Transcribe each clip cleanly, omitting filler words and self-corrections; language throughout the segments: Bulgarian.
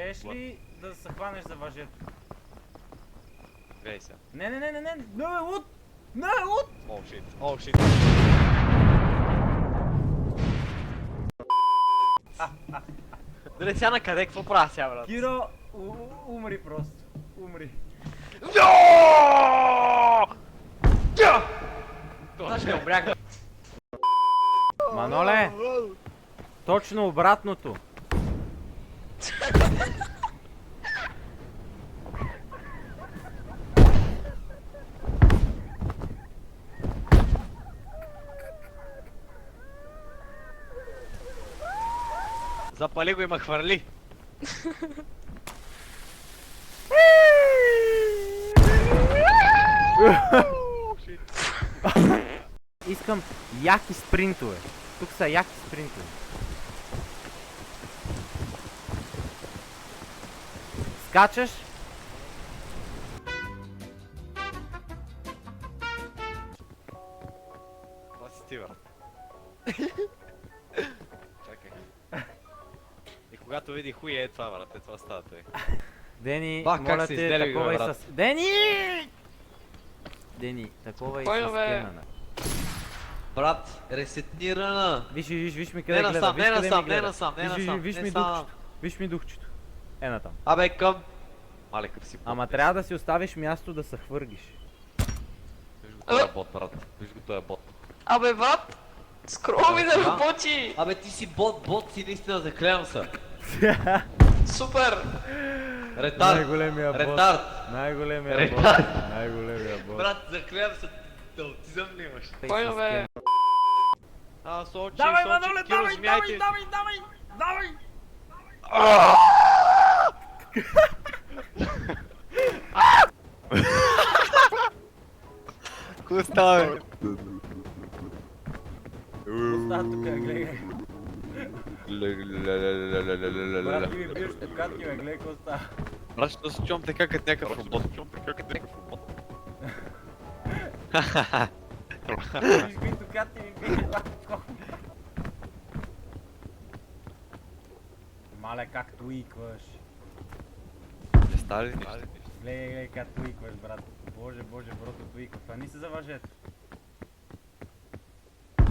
Щеш ли да се хванеш за въжето? Гледай сега. Не, луд! Не, луд! О, шит, о, шит. Дали сега на къде, какво правя сега, брат? Киро, умри просто. Умри. Това ще умрях. Маноле! Точно обратното. Запали го и ме хвърли. Искам яки спринтове. Тук са яки спринтове. Скачаш. Това си ти, брат. Чакай. И когато види хуй е това, брат, е това става той. Дени, Бах, как моля се те, изделя, такова и брат. с... Дени! Дени, такова и с скенана. Брат, ресетнирана! Виж ми къде Не гледа, насам, виж не къде ми насам, не гледа. насам, не насам, Виж не ми сам. духчето, виж ми духчето. Е натам. Абе към... Мале, къв си Ама трябва да си оставиш място да се хвъргиш. Виж го този бот, брат. Виж го този бот. Абе, брат, скрола ми да работи! Абе ти си бот си наистина, заклевам се. Супер! Ретард! Най-големия бот. Ретард! Най-големия бот. Ретард! Най-големия бот. Брат, заклевам се, да аутизъм ли имаш? Пойно, бе. Сочи, Давай, сочи, Маноле, Киро, давай, смяйте. давай! Какво става, бе? Остава тук, гледай. Брат, ти ми биеш токатки, бе, гледай какво става. Брат, ще се чувам така като някакъв робот. Виж кои токатки ми биеш, батко. Мале, как туикваш. Не става ли нищо? Гледай как туикваш, брат. Боже, брото туиква. Фани се за въжето.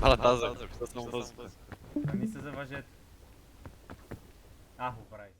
Брат, аз записа съм въз. Фани се за въжето. Ахо, прави.